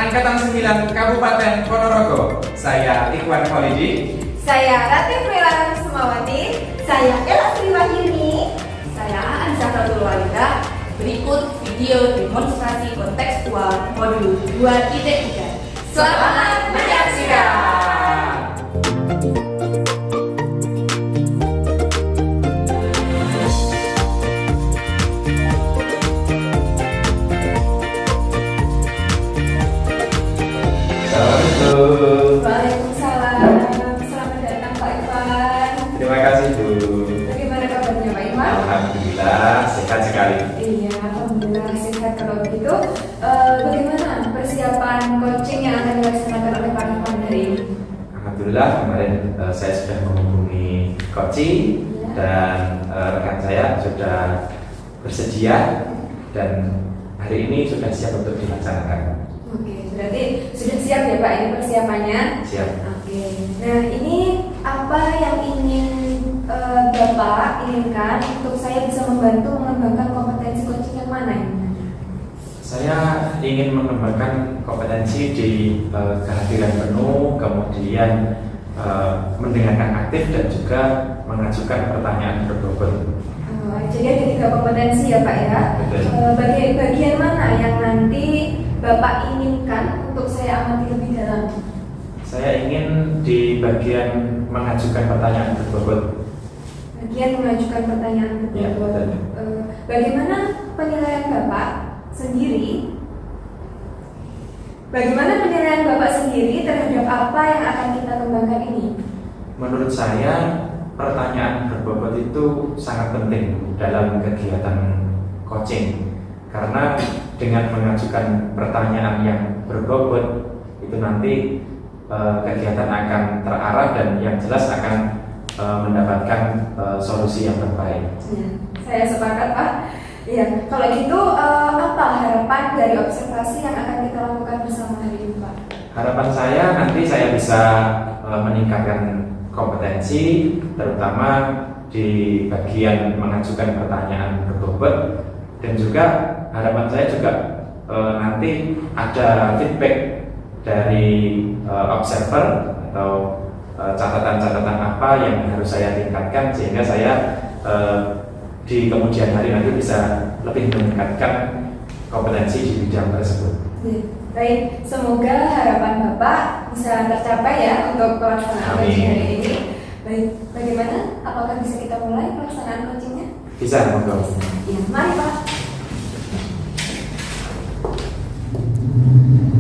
Angkatan 9 Kabupaten Ponorogo. Saya Ikhwan Khalidi. Saya Ratih Prilana Kusumawati. Saya Ella Sriwahyuni. Saya Aan Zahratul Walida. Berikut video demonstrasi kontekstual modul 2.3. Selamat menyaksikan. Waalaikumsalam. Selamat datang Pak Ikhwan. Terima kasih Bu. Bagaimana kabarnya Pak Ikhwan? Alhamdulillah sehat sekali. Iya, alhamdulillah sehat kalau begitu. Bagaimana persiapan coaching yang akan dilaksanakan oleh Pak Ikhwan hari ini? Alhamdulillah kemarin saya sudah menghubungi coaching dan rekan saya sudah bersedia dan hari ini sudah siap untuk dilaksanakan. Oke, berarti sudah siap ya Pak ini persiapannya? Siap. Oke, nah ini apa yang ingin Bapak inginkan untuk saya bisa membantu mengembangkan kompetensi coaching yang mana ini? Saya ingin mengembangkan kompetensi di kehadiran penuh, kemudian mendengarkan aktif dan juga mengajukan pertanyaan berbobot. Jadi ada 3 kompetensi ya Pak ya? Betul. Bagian mana yang nanti Bapak inginkan untuk saya amati lebih dalam? Saya ingin di bagian mengajukan pertanyaan berbobot. Bagian mengajukan pertanyaan berbobot. Ya, bagaimana penilaian Bapak sendiri? Bagaimana penilaian Bapak sendiri terhadap apa yang akan kita kembangkan ini? Menurut saya pertanyaan berbobot itu sangat penting dalam kegiatan coaching karena dengan mengajukan pertanyaan yang berbobot itu nanti kegiatan akan terarah dan yang jelas akan mendapatkan solusi yang terbaik. Ya, saya sepakat Pak. Iya, kalau gitu apa harapan dari observasi yang akan kita lakukan bersama hari ini Pak? Harapan saya nanti saya bisa meningkatkan kompetensi terutama di bagian mengajukan pertanyaan berbobot dan juga harapan saya juga nanti ada feedback dari observer atau catatan-catatan apa yang harus saya tingkatkan sehingga saya di kemudian hari nanti bisa lebih meningkatkan kompetensi di bidang tersebut. Baik, semoga harapan Bapak bisa tercapai ya untuk pelaksanaan coaching hari ini. Baik, bagaimana? Apakah bisa kita mulai pelaksanaan coachingnya? Bisa, monggo. Ya, mari Pak.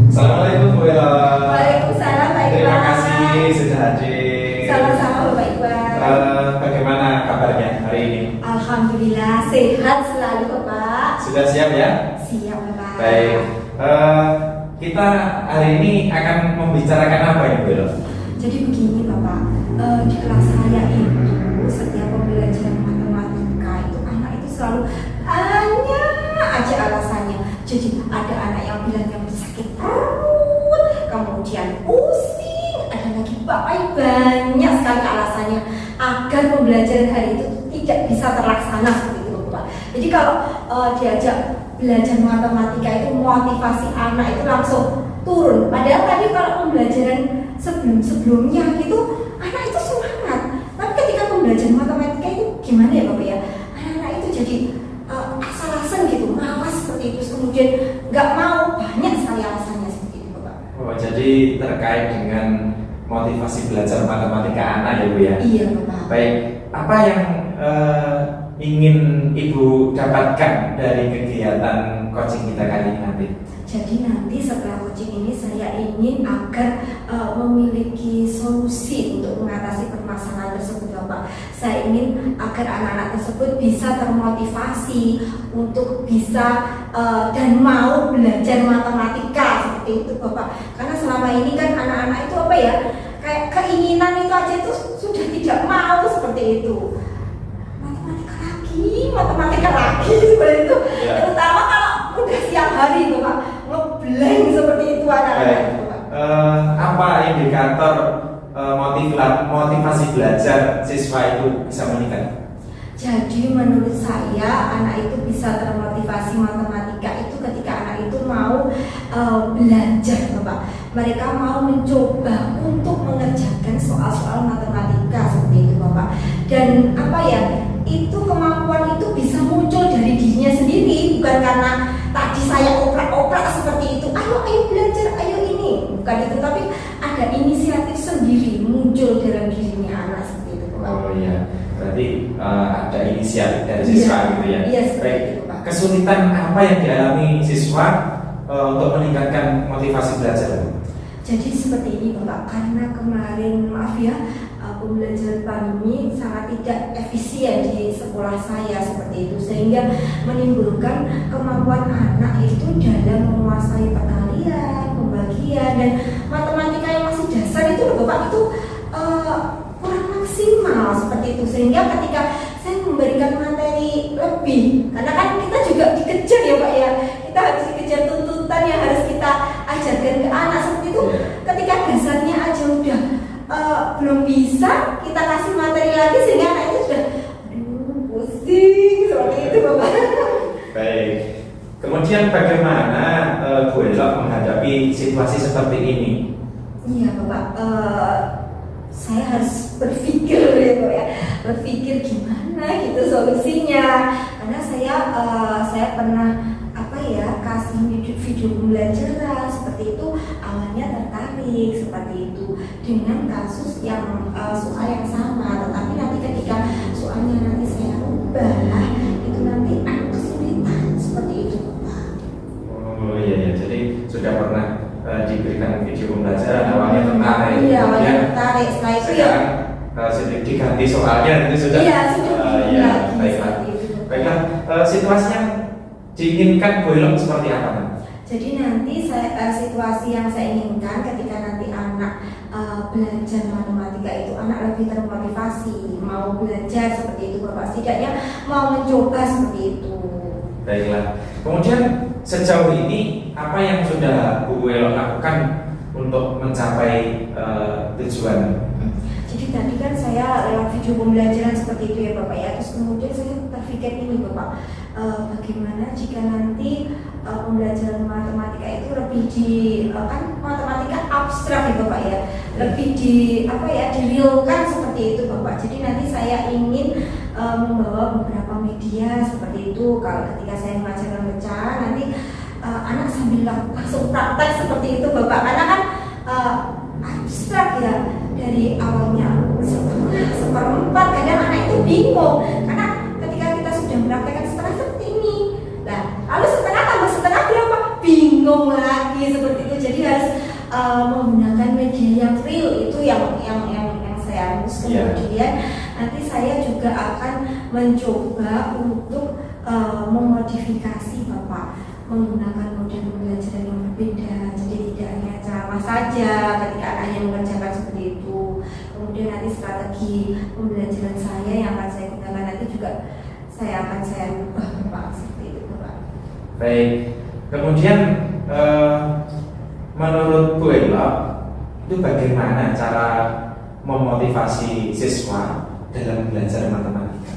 Assalamualaikum Bu Ella. Waalaikumsalam Pak Iqbal. Terima kasih sudah hadir. Sama-sama Bapak Iqbal. Bagaimana kabarnya hari ini? Alhamdulillah sehat selalu Bapak. Sudah siap ya? Siap Bapak. Baik. Kita hari ini akan membicarakan apa ya Bu Ella? Jadi begini Bapak, di kelas saya itu setiap pembelajaran matematika itu anak itu selalu hanya aja alasannya. Jadi ada anak yang bilang yang sakit perut, kemudian pusing, ada lagi Bapak banyak sekali alasannya agar pembelajaran hari itu tidak bisa terlaksana seperti itu Bapak. Jadi kalau diajak belajar matematika itu motivasi anak itu langsung turun. Padahal tadi kalau pembelajaran sebelumnya itu anak itu semangat. Tapi ketika pembelajaran matematika itu gimana ya Bapak ya? Anak-anak itu jadi asal-asalan gitu, malas seperti itu. Kemudian nggak mau, banyak sekali alasannya seperti itu Bapak. Oh, jadi terkait dengan motivasi belajar matematika anak ya Bu ya? Iya Bapak. Baik, apa yang ingin Ibu dapatkan dari kegiatan coaching kita kali ini nanti? Jadi nanti setelah coaching ini saya ingin agar memiliki solusi untuk mengatasi permasalahan tersebut Bapak. Saya ingin agar anak-anak tersebut bisa termotivasi untuk bisa dan mau belajar matematika seperti itu Bapak. Karena selama ini kan anak-anak itu apa ya, kayak keinginan itu aja itu sudah tidak mau seperti itu. Matematika lagi seperti itu. Ya. Terutama kalau udah siang hari Bapak, ngeblank seperti itu anak-anak itu Pak. Apa indikator motivasi belajar siswa itu bisa meningkat? Jadi menurut saya anak itu bisa termotivasi matematika itu ketika anak itu mau belajar mereka mau mencoba untuk mengerjakan soal-soal matematika seperti itu Bapak. Dan apa ya, itu kemampuan itu bisa muncul dari dirinya sendiri, bukan karena tadi saya oprak-oprak seperti itu, ayo belajar, ayo ini, bukan itu, tapi ada inisiatif sendiri muncul dalam dirinya anak seperti itu Bapak. Oh iya, berarti ada inisiatif dari siswa gitu ya. Iya, seperti Baik. itu Pak. Kesulitan apa yang dialami siswa untuk meningkatkan motivasi belajar? Jadi seperti ini Bapak, karena kemarin maaf ya, pembelajaran pandemi sangat tidak efisien di sekolah saya seperti itu, sehingga menimbulkan kemampuan anak itu dalam menguasai perkalian, pembagian, dan matematika yang masih dasar itu Bapak itu kurang maksimal seperti itu, sehingga ketika saya memberikan materi lebih, karena kan kita juga dikejar ya Pak ya, kita harus dikejar tuntutan yang harus kita ajarkan ke anak seperti itu. Ketika dasarnya aja udah belum bisa, kita kasih materi lagi sehingga anak itu sudah pusing seperti itu Bapak. Baik. Kemudian bagaimana Bu Ella menghadapi situasi seperti ini? Iya Bapak, saya harus berpikir ya Bapak ya, berpikir gimana gitu solusinya, karena saya pernah kasih video pembelajaran seperti itu, awalnya tertarik seperti itu dengan kasus yang soal yang sama, tetapi nanti ketika soalnya nanti saya ubah itu nanti ada kesulitan seperti itu Bapak. Oh iya, jadi sudah pernah diberikan video pembelajaran, awalnya tertarik. Iya, awalnya tertarik, setelah itu ya sedikit diganti soalnya itu sudah. Iya, sudah baiklah. Baiklah, situasi yang diinginkan Bu Ella seperti apa? Jadi nanti situasi yang saya inginkan ketika nanti anak belajar matematika itu anak lebih termotivasi, mau belajar seperti itu Bapak, setidaknya mau mencoba seperti itu. Baiklah. Kemudian sejauh ini apa yang sudah Bu Ella lakukan untuk mencapai tujuan? Jadi tadi kan saya lewat video pembelajaran seperti itu ya Bapak ya, terus kemudian saya terpikir ini Bapak, bagaimana jika nanti pembelajaran matematika itu lebih kan matematika abstrak ya Bapak ya, lebih direalkan seperti itu Bapak. Jadi nanti saya ingin membawa beberapa media seperti itu, kalau ketika saya mengajarkan pecah nanti anak sambil langsung praktek seperti itu Bapak, karena kan abstrak ya, dari awalnya setengah, seperempat, kadang anak itu bingung karena ketika kita sudah mempraktekkan setengah seperti ini, nah lalu setengah tambah setengah berapa, bingung lagi seperti itu. Jadi harus menggunakan media yang real, itu yang saya harus. Kemudian nanti saya juga akan mencoba untuk memodifikasi Bapak, menggunakan model pembelajaran yang berbeda. Jadi tidak hanya ceramah saja ketika anaknya mengerjakan seperti itu. Kemudian nanti strategi pembelajaran saya yang akan saya gunakan nanti juga saya ubah Bapak, seperti itu Bapak. Baik. Kemudian menurut Bu Ella itu bagaimana cara memotivasi siswa dalam belajar matematika?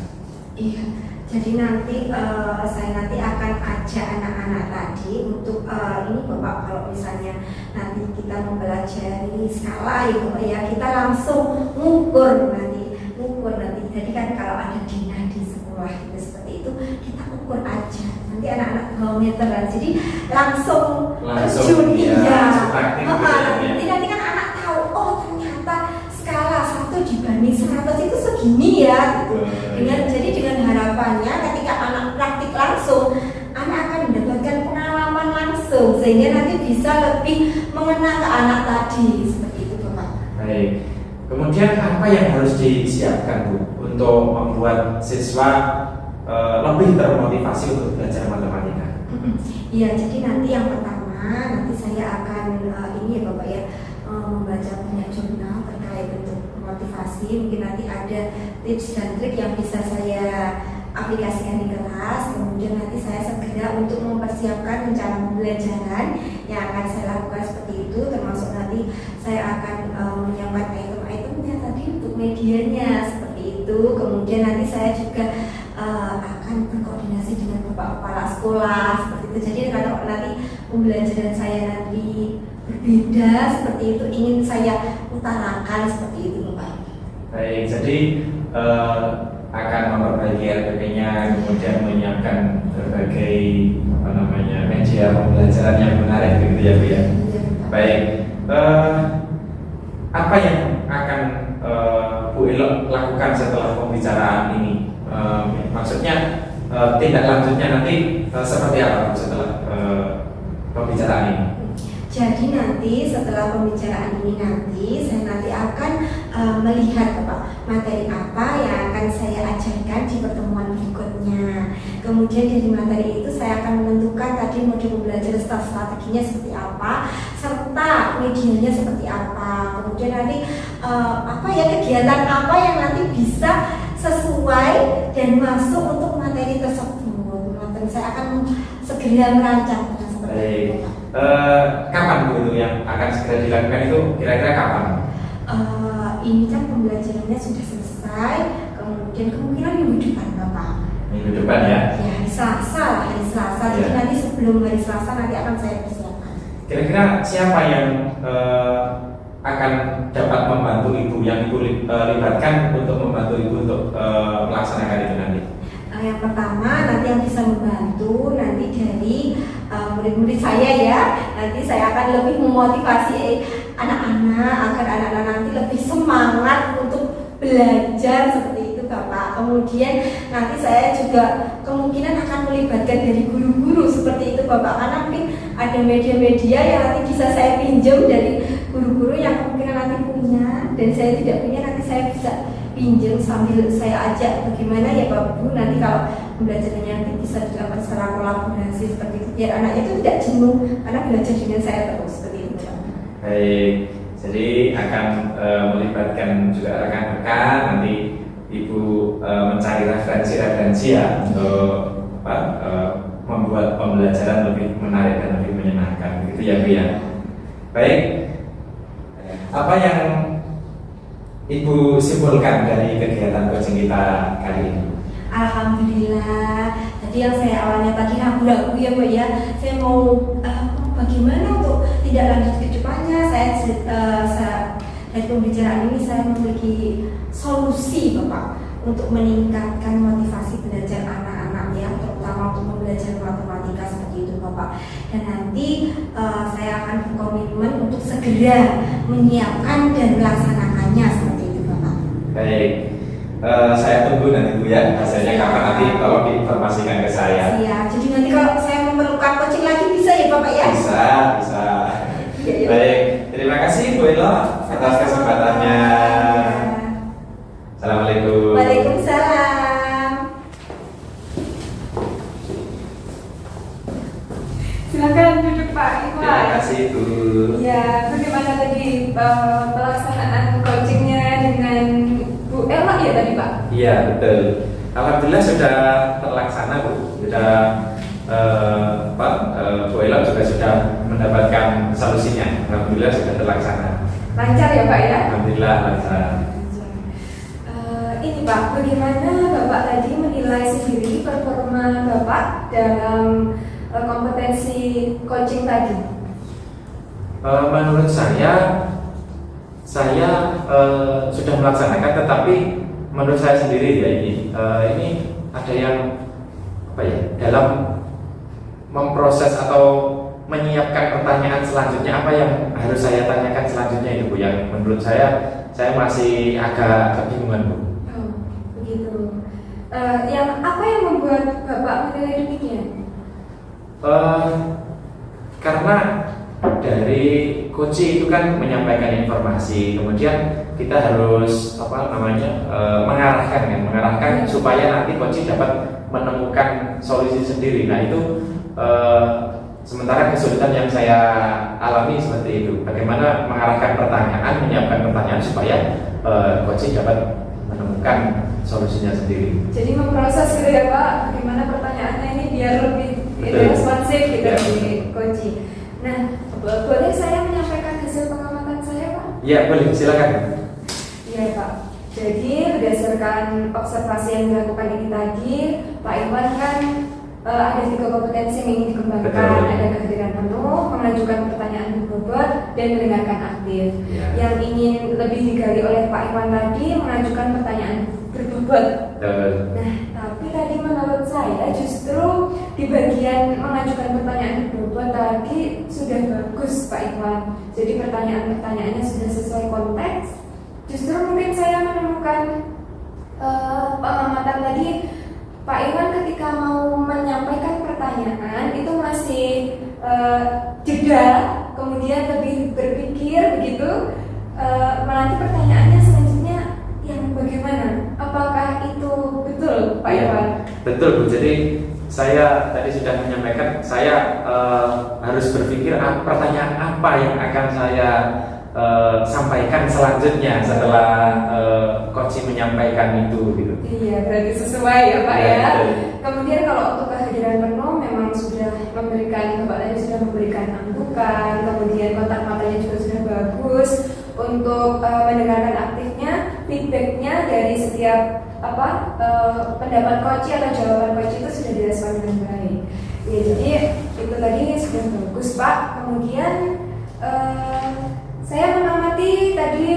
Iya. Jadi nanti saya akan ajak anak-anak tadi untuk ini Bapak, kalau misalnya nanti kita mempelajari skala ya Bapak ya, kita langsung ngukur nanti. Jadi kan kalau ada Dina di sekolah itu seperti itu, kita ukur aja. Nanti anak-anak geometer, jadi langsung terjun nanti kan anak tahu, oh ternyata skala 1 dibanding 100 itu segini ya gitu. Dengan harapannya ketika anak praktik langsung, anak akan mendapatkan pengalaman langsung sehingga nanti bisa lebih mengena ke anak tadi, seperti itu Bapak. Baik. Kemudian apa yang harus disiapkan Bu untuk membuat siswa lebih termotivasi untuk belajar matematika? Iya, jadi nanti yang pertama nanti saya akan ini ya Bapak ya, membaca banyak jurnal terkait bentuk motivasi. Mungkin nanti ada tips dan trik yang bisa saya aplikasikan di kelas. Kemudian nanti saya segera untuk mempersiapkan rencana pembelajaran yang akan saya lakukan seperti itu, termasuk nanti saya akan menyiapkan item-itemnya tadi untuk medianya seperti itu. Kemudian nanti saya juga akan berkoordinasi dengan Bapak Kepala Sekolah seperti itu. Jadi kalau nanti pembelajaran saya nanti berbeda seperti itu ingin saya utarakan seperti itu Pak. Baik, jadi akan memperbaiki RPP-nya, kemudian menyiapkan berbagai media pembelajaran yang menarik begitu ya Bu ya. Baik, apa yang akan Bu Elo lakukan setelah pembicaraan ini? Maksudnya tindak lanjutnya nanti seperti apa Bu setelah pembicaraan ini? Jadi nanti setelah pembicaraan ini saya nanti akan melihat Pak materi apa yang akan saya ajarkan di pertemuan berikutnya. Kemudian dari materi itu saya akan menentukan tadi model pembelajaran strateginya seperti apa, serta medianya seperti apa. Kemudian nanti kegiatan apa yang nanti bisa sesuai dan masuk untuk materi tersebut. Nanti saya akan segera merancang seperti itu. Kapan Bu itu yang akan segera dilakukan itu kira-kira kapan? Ini kan pembelajarannya sudah selesai, kemudian kemungkinan minggu depan Bapak. Minggu depan ya? Ya hari Selasa. Jadi nanti sebelum hari Selasa nanti akan saya persiapkan. Kira-kira siapa yang akan dapat membantu Ibu, yang Ibu libatkan untuk membantu Ibu untuk melaksanakan itu nanti? Yang pertama nanti yang bisa membantu nanti dari murid-murid saya ya. Nanti saya akan lebih memotivasi anak-anak agar anak-anak nanti lebih semangat untuk belajar seperti itu Bapak. Kemudian nanti saya juga kemungkinan akan melibatkan dari guru-guru seperti itu Bapak, karena mungkin ada media-media yang nanti bisa saya pinjam dari guru-guru yang kemungkinan nanti punya dan saya tidak punya, nanti saya bisa pinjam sambil saya ajak bagaimana ya Pak Bu nanti kalau pembelajarannya nanti bisa dilakukan secara kolaborasi seperti itu biar anaknya itu tidak jenuh karena belajar dengan saya terus seperti itu Pak. Baik, jadi akan melibatkan juga rekan-rekan, nanti Ibu mencari referensi ya untuk membuat pembelajaran lebih menarik dan lebih menyenangkan, begitu ya Bu ya. Baik, apa yang Ibu simpulkan dari kegiatan coaching kita kali ini? Alhamdulillah. Tadi yang saya awalnya tadi ragu-ragu ya Pak ya. Saya mau bagaimana untuk tidak lanjut ke depannya. Saya dari pembicaraan ini saya memiliki solusi Bapak untuk meningkatkan motivasi belajar anak-anak ya, terutama untuk belajar matematika seperti itu Bapak. Dan nanti saya akan berkomitmen untuk segera menyiapkan dan melaksanakannya seperti itu Bapak. Baik, saya tunggu nanti Bu ya hasilnya kapan, nanti tolong diinformasikan ke saya. Iya, jadi nanti kalau saya memerlukan coaching lagi bisa ya Bapak ya? Bisa. Ya. Baik, terima kasih Bu Elo atas kesempatannya. Assalamualaikum. Waalaikumsalam. Silakan duduk Pak Iwan. Terima kasih Bu. Ya, bagaimana tadi pelaksanaan coachingnya dengan Bu Ella ya tadi Pak? Iya betul. Alhamdulillah sudah terlaksana Bu. Sudah Bu Ella juga sudah mendapatkan solusinya. Alhamdulillah sudah terlaksana. Lancar ya Pak ya? Alhamdulillah lancar. Ini Pak, bagaimana Bapak tadi menilai sendiri performa Bapak dalam kompetensi coaching tadi? Menurut saya sudah melaksanakan, tetapi menurut saya sendiri ya ini ada yang dalam memproses atau menyiapkan pertanyaan selanjutnya, apa yang harus saya tanyakan selanjutnya itu Bu, yang menurut saya masih agak kebingungan Bu. Oh, begitu. Apa yang membuat Bapak menilai demikian? Karena dari coach itu kan menyampaikan informasi, kemudian kita harus mengarahkan supaya nanti coach dapat menemukan solusi sendiri. Nah itu sementara kesulitan yang saya alami seperti itu, bagaimana mengarahkan pertanyaan, menyiapkan pertanyaan supaya coach dapat menemukan solusinya sendiri. Jadi memproses gitu ya Pak, bagaimana pertanyaannya ini biar lebih responsif gitu ya. Di coach. Nah, boleh saya menyampaikan hasil pengamatan saya Pak? Iya boleh, silakan. Iya Pak. Jadi berdasarkan observasi yang dilakukan ini tadi, Pak Iwan kan ada 3 kompetensi yang ingin dikembangkan. Betul. Ada kehadiran penuh, mengajukan pertanyaan berbobot, dan mendengarkan aktif. Ya. Yang ingin lebih digali oleh Pak Iwan tadi mengajukan pertanyaan berbobot. Betul. Nah, tapi tadi menurut saya justru di bagian mengajukan pertanyaan berbobot tadi sudah bagus Pak Iwan. Jadi pertanyaan-pertanyaannya sudah sesuai konteks. Justru mungkin saya menemukan pengamatan tadi Pak Iwan ketika mau menyampaikan pertanyaan itu masih jeda, kemudian lebih berpikir begitu. Nanti pertanyaannya selanjutnya yang bagaimana? Apakah itu betul Pak Ya, Iwan? betul Bu. Jadi saya tadi sudah menyampaikan saya harus berpikir pertanyaan apa yang akan saya sampaikan selanjutnya setelah coach menyampaikan itu gitu. Iya, berarti sesuai ya Pak Ya, ya. betul. Kemudian kalau untuk kehadiran penuh memang sudah memberikan, Bapak tadi sudah memberikan anggukan, kemudian kontak matanya juga sudah bagus. Untuk mendengarkan aktifnya, feedbacknya dari setiap pendapat coach atau jawaban coach itu sudah direspon dengan baik. Ya, jadi itu tadi sudah bagus Pak. Kemudian saya mengamati tadi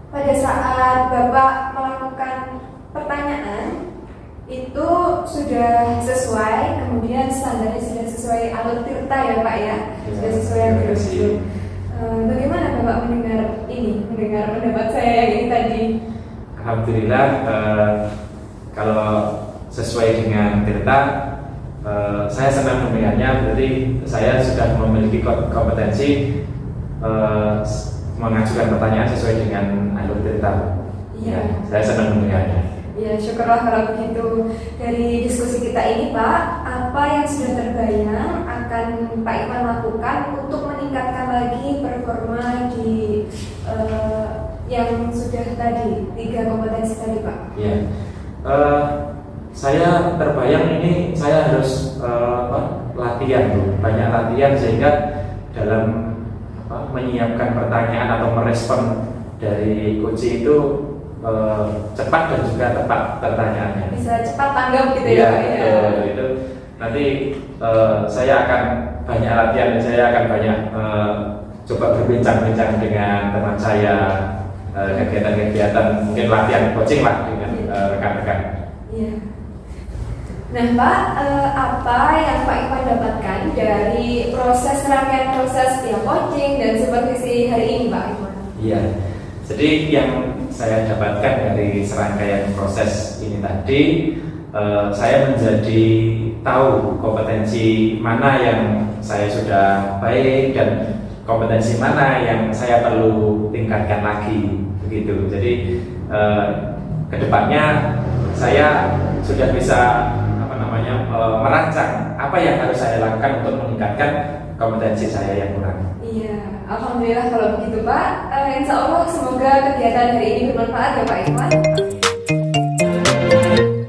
pada saat Bapak melakukan pertanyaan itu sudah sesuai, kemudian standarnya sudah sesuai alur tirta ya Pak ya, sudah sesuai yang dimaksud. Bagaimana Bapak mendengar pendapat saya yang ini tadi? Alhamdulillah kalau sesuai dengan tirta saya senang mendengarnya. Berarti saya sudah memiliki kompetensi mengajukan pertanyaan sesuai dengan alur tirta. Iya. Saya senang mendengarnya. Ya, syukurlah kalau begitu. Dari diskusi kita ini Pak, apa yang sudah terbayang akan Pak Iwan lakukan untuk meningkatkan lagi performa di yang sudah tadi 3 kompetensi tadi Pak? Ya, saya terbayang ini saya harus latihan Bu, banyak latihan sehingga dalam menyiapkan pertanyaan atau merespon dari coach itu cepat dan juga tepat pertanyaannya. Bisa cepat tanggap gitu Ya, ya Pak ya? betul. Itu nanti saya akan banyak latihan dan saya akan banyak coba berbincang-bincang dengan teman saya, kegiatan-kegiatan mungkin latihan coaching lah dengan rekan-rekan. Iya. Nah Pak, apa yang Pak Iwan dapatkan dari rangkaian proses coaching dan supervisi hari ini Pak Iwan? Iya. Jadi yang saya dapatkan dari serangkaian proses ini tadi, saya menjadi tahu kompetensi mana yang saya sudah baik dan kompetensi mana yang saya perlu tingkatkan lagi, begitu. Jadi kedepannya saya sudah bisa merancang apa yang harus saya lakukan untuk meningkatkan kompetensi saya yang kurang. Iya, alhamdulillah kalau begitu Pak. Insya Allah semoga kegiatan hari ini bermanfaat ya Pak Iwan.